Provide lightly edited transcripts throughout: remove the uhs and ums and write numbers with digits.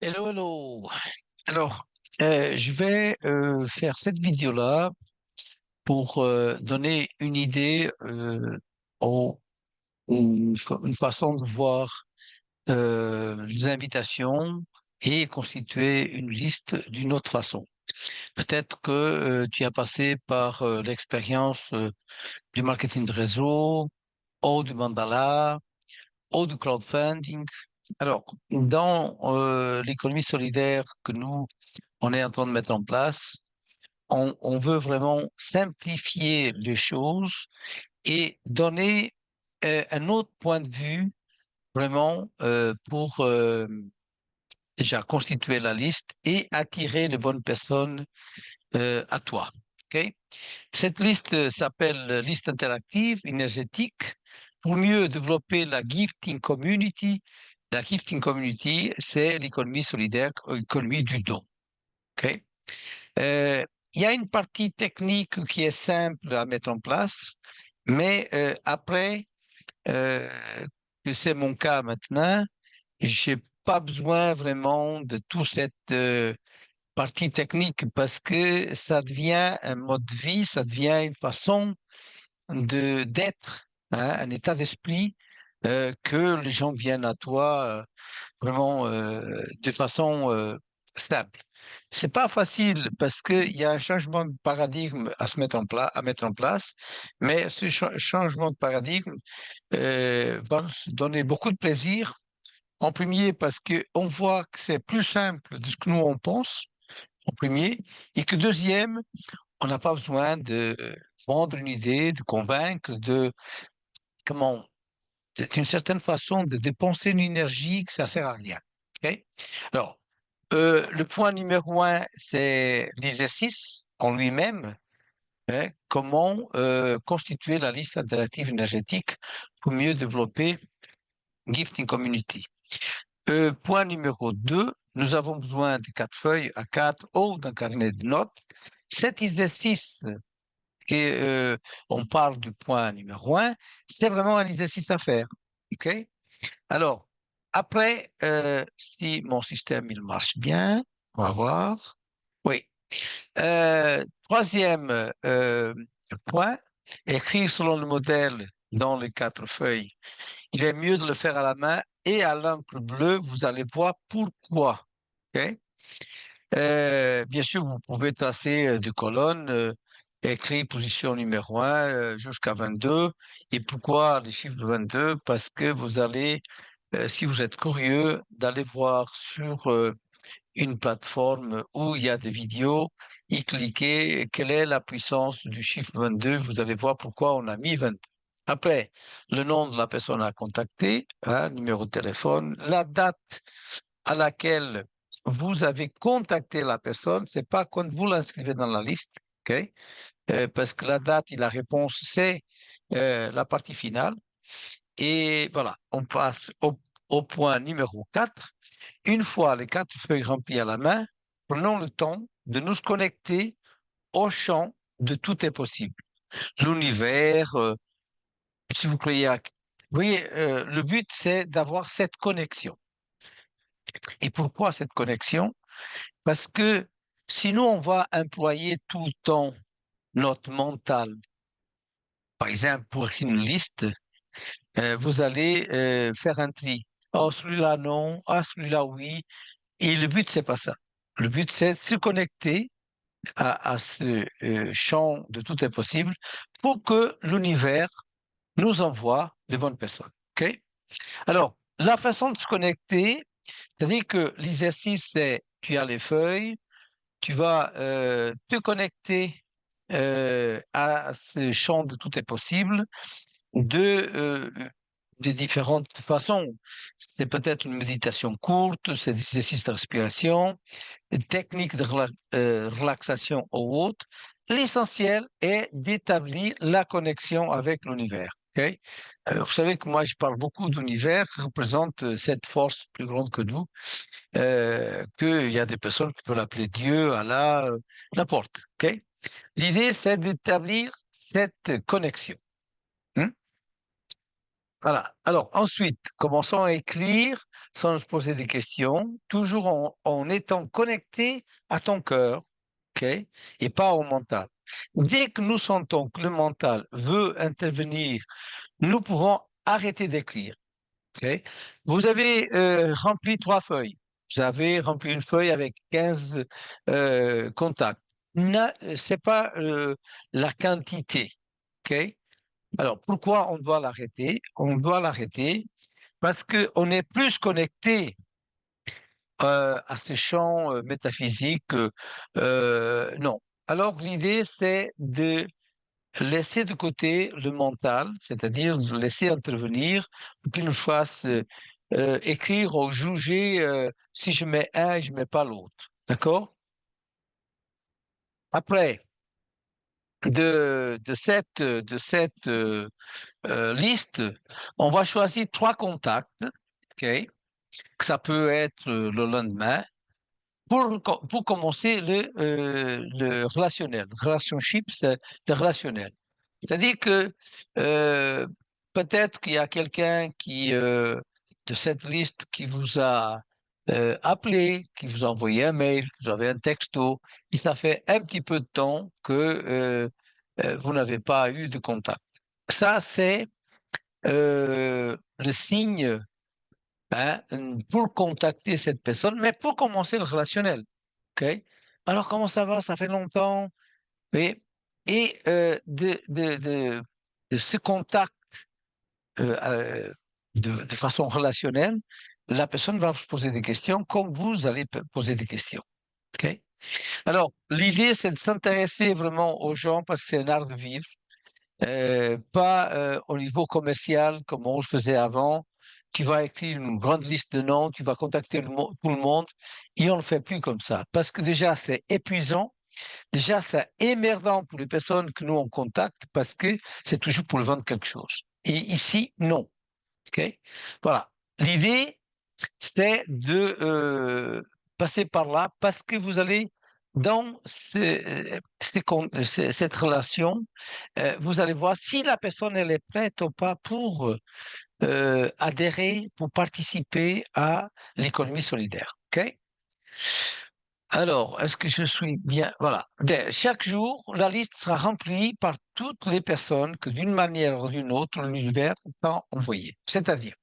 Hello, hello. Alors, je vais faire cette vidéo-là pour donner une idée une façon de voir les invitations et constituer une liste d'une autre façon. Peut-être que tu as passé par l'expérience du marketing de réseau, ou du mandala, ou du crowdfunding. Alors, dans l'économie solidaire que nous, on est en train de mettre en place, on veut vraiment simplifier les choses et donner un autre point de vue vraiment pour déjà constituer la liste et attirer les bonnes personnes à toi. Ok. Cette liste s'appelle liste interactive, énergétique, pour mieux développer la gifting community. La gifting community, c'est l'économie solidaire, l'économie du don. Ok. Euh, il y a une partie technique qui est simple à mettre en place, mais après, euh, que c'est mon cas maintenant, j'ai pas besoin vraiment de toute cette partie technique parce que ça devient un mode de vie, ça devient une façon de d'être, hein, un état d'esprit que les gens viennent à toi vraiment de façon stable. C'est pas facile parce qu'il y a un changement de paradigme à se mettre en place, à mettre en place, mais ce changement de paradigme va nous donner beaucoup de plaisir. En premier, parce que on voit que c'est plus simple de ce que nous on pense, en premier, et que deuxième, on n'a pas besoin de vendre une idée, de convaincre, de comment, c'est une certaine façon de dépenser une énergie que ça sert à rien. Ok. Alors, le point numéro un, c'est l'exercice en lui-même, hein. Comment constituer la liste alternative énergétique pour mieux développer Gifting Community. Point numéro 2, nous avons besoin de 4 feuilles à 4 ou d'un carnet de notes. Cet exercice, on parle du point numéro un, c'est vraiment un exercice à faire. OK? Alors, après, si mon système il marche bien, on va voir. Oui. Troisième point, écrire selon le modèle dans les 4 feuilles. Il est mieux de le faire à la main et à l'encre bleue, vous allez voir pourquoi. OK. Bien sûr, vous pouvez tracer des colonnes, écrit position numéro 1 jusqu'à 22. Et pourquoi les chiffres 22? Parce que vous allez, si vous êtes curieux, d'aller voir sur une plateforme où il y a des vidéos et cliquez quelle est la puissance du chiffre 22. Vous allez voir pourquoi on a mis 22. Après, le nom de la personne à contacter, hein, numéro de téléphone, la date à laquelle vous avez contacté la personne, c'est pas quand vous l'inscrivez dans la liste, ok? Parce que la date et la réponse, c'est la partie finale. Et voilà, on passe au point numéro 4. Une fois les 4 feuilles remplies à la main, prenons le temps de nous connecter au champ de tout est possible. L'univers, si vous croyez à... Vous voyez, le but, c'est d'avoir cette connexion. Et pourquoi cette connexion? Parce que sinon, on va employer tout le temps notre mental. Par exemple, pour une liste, vous allez faire un tri. Oh, celui-là, non. Ah, celui-là, oui. Et le but, c'est pas ça. Le but, c'est de se connecter à ce champ de tout est possible pour que l'univers nous envoie les bonnes personnes. OK? Alors, la façon de se connecter, c'est-à-dire que l'exercice, c'est tu as les feuilles, tu vas te connecter à ce champ de tout est possible de différentes façons. C'est peut-être une méditation courte, c'est des exercices de respiration, une technique de relaxation ou autre. L'essentiel est d'établir la connexion avec l'univers. OK? Vous savez que moi, je parle beaucoup d'univers, qui représente cette force plus grande que nous, qu'il y a des personnes qui peuvent l'appeler Dieu, Allah, n'importe. OK? L'idée, c'est d'établir cette connexion. Hein. Voilà. Alors, ensuite, commençons à écrire sans se poser des questions, toujours en étant connecté à ton cœur, OK, et pas au mental. Dès que nous sentons que le mental veut intervenir, nous pouvons arrêter d'écrire. OK. Vous avez rempli 3 feuilles. Vous avez rempli une feuille avec 15 contacts. C'est pas la quantité. OK. Alors, pourquoi on doit l'arrêter? On doit l'arrêter parce qu'on est plus connecté à ces champs métaphysiques. Non. Alors, l'idée, c'est de laisser de côté le mental, c'est-à-dire de laisser intervenir pour qu'il nous fasse écrire ou juger si je mets un et je mets pas l'autre. D'accord? Après, de cette liste, on va choisir 3 contacts, ok, que ça peut être le lendemain, pour commencer le relationnel. Relationship, c'est le relationnel. C'est-à-dire que euh, peut-être qu'il y a quelqu'un de cette liste qui vous a appelé, qui vous a envoyé un mail, que vous avez un texto, et ça fait un petit peu de temps que vous n'avez pas eu de contact. Ça, c'est le signe, hein, pour contacter cette personne, mais pour commencer le relationnel. OK? Alors, comment ça va? Ça fait longtemps. Oui. Et de ce contact de façon relationnelle, la personne va vous poser des questions comme vous allez poser des questions. OK? Alors, l'idée, c'est de s'intéresser vraiment aux gens parce que c'est un art de vivre. Pas au niveau commercial comme on le faisait avant. Tu vas écrire une grande liste de noms, tu vas contacter tout le monde et on ne le fait plus comme ça. Parce que déjà, c'est épuisant, déjà, c'est émerdant pour les personnes que nous on contacte parce que c'est toujours pour le vendre quelque chose. Et ici, non. OK? Voilà. L'idée, c'est de passer par là parce que vous allez dans cette relation, vous allez voir si la personne elle est prête ou pas pour adhérer, pour participer à l'économie solidaire. OK? Alors, est-ce que je suis bien? Voilà. Chaque jour, la liste sera remplie par toutes les personnes que d'une manière ou d'une autre, l'univers t'a envoyé. C'est-à-dire,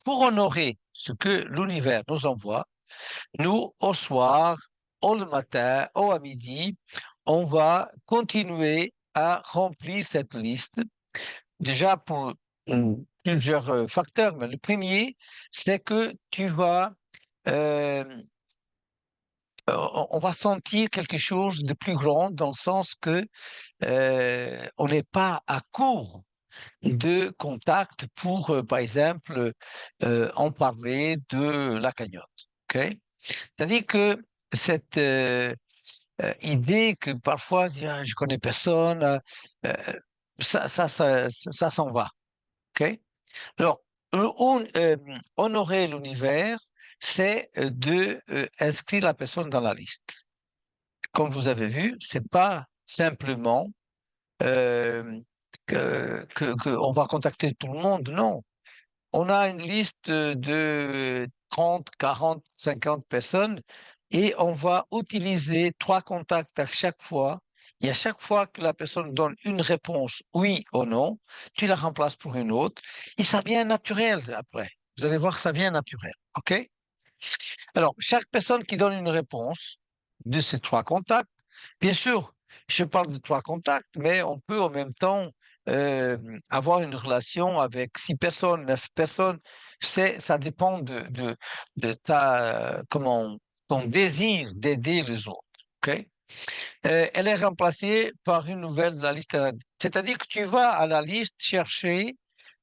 pour honorer ce que l'univers nous envoie, nous, au soir, au le matin, au à midi, on va continuer à remplir cette liste. Déjà pour plusieurs facteurs, mais le premier, c'est que tu vas, euh, on va sentir quelque chose de plus grand dans le sens que on n'est pas à court de contact pour, par exemple, en parler de la cagnotte. OK? C'est-à-dire que cette idée que parfois, tiens, je connais personne, euh, ça s'en va. OK? Alors, honorer l'univers, c'est de inscrire la personne dans la liste. Comme vous avez vu, c'est pas simplement euh, on va contacter tout le monde. Non, on a une liste de 30, 40, 50 personnes et on va utiliser 3 contacts à chaque fois. Et à chaque fois que la personne donne une réponse oui ou non, tu la remplaces pour une autre et ça vient naturel après. Vous allez voir, ça vient naturel. OK? Alors, chaque personne qui donne une réponse de ces 3 contacts, bien sûr, je parle de 3 contacts, mais on peut en même temps euh, avoir une relation avec 6 personnes, 9 personnes. Ça dépend de comment, ton désir d'aider les autres. OK? Elle est remplacée par une nouvelle de la liste. C'est-à-dire que tu vas à la liste chercher,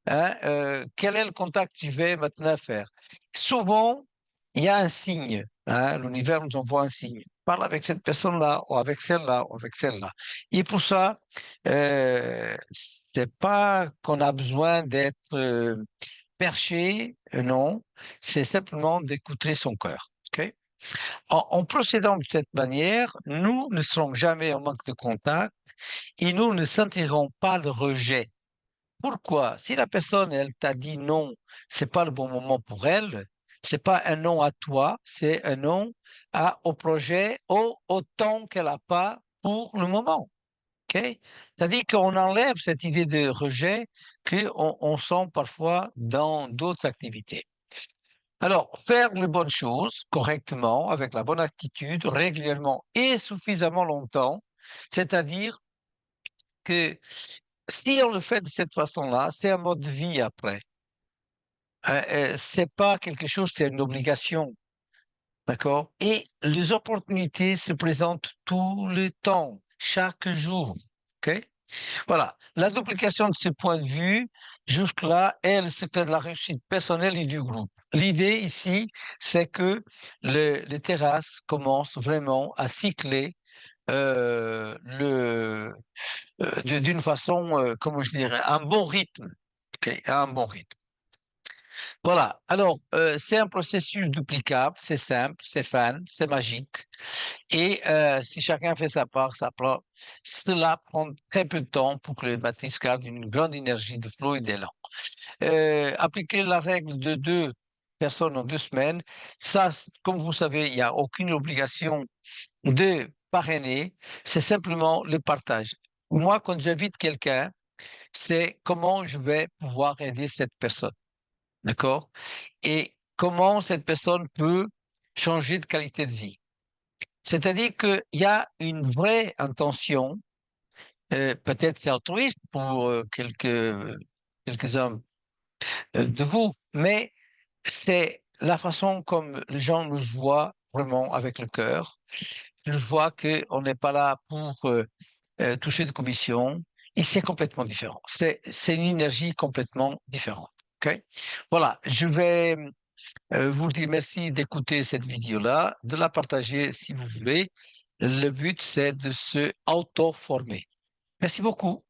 hein, quel est le contact que tu veux maintenant faire. Souvent, il y a un signe. Hein, l'univers nous envoie un signe. Parle avec cette personne-là, ou avec celle-là, ou avec celle-là. Et pour ça, c'est pas qu'on a besoin d'être perché, non. C'est simplement d'écouter son cœur. OK? En procédant de cette manière, nous ne serons jamais en manque de contact et nous ne sentirons pas de rejet. Pourquoi? Si la personne, elle t'a dit non, c'est pas le bon moment pour elle, c'est pas un non à toi, c'est un non au projet, au temps qu'elle a pas pour le moment. OK? C'est-à-dire qu'on enlève cette idée de rejet qu'on sent parfois dans d'autres activités. Alors, faire les bonnes choses correctement, avec la bonne attitude, régulièrement et suffisamment longtemps, c'est-à-dire que si on le fait de cette façon-là, c'est un mode de vie après. C'est pas quelque chose, c'est une obligation, d'accord? Et les opportunités se présentent tout le temps, chaque jour, ok? Voilà. La duplication de ce point de vue, jusque-là, est le secret de la réussite personnelle et du groupe. L'idée ici, c'est que les terrasses commencent vraiment à cycler d'une façon, comment je dirais, un bon rythme. Ok, un bon rythme. Voilà. Alors, c'est un processus duplicable, c'est simple, c'est fun, c'est magique. Et si chacun fait sa part, cela prend très peu de temps pour que les bâtisses gardent une grande énergie de flow et d'élan. Appliquer la règle de 2 personnes en 2 semaines, ça, comme vous savez, il n'y a aucune obligation de parrainer, c'est simplement le partage. Moi, quand j'invite quelqu'un, c'est comment je vais pouvoir aider cette personne. D'accord? Et comment cette personne peut changer de qualité de vie. C'est-à-dire qu'il y a une vraie intention, peut-être c'est altruiste pour quelques-uns de vous, mais c'est la façon comme les gens nous voient vraiment avec le cœur. Je vois qu'on n'est pas là pour toucher de commission, et c'est complètement différent. C'est une énergie complètement différente. OK? Voilà, je vais vous dire merci d'écouter cette vidéo-là, de la partager si vous voulez. Le but, c'est de se auto-former. Merci beaucoup.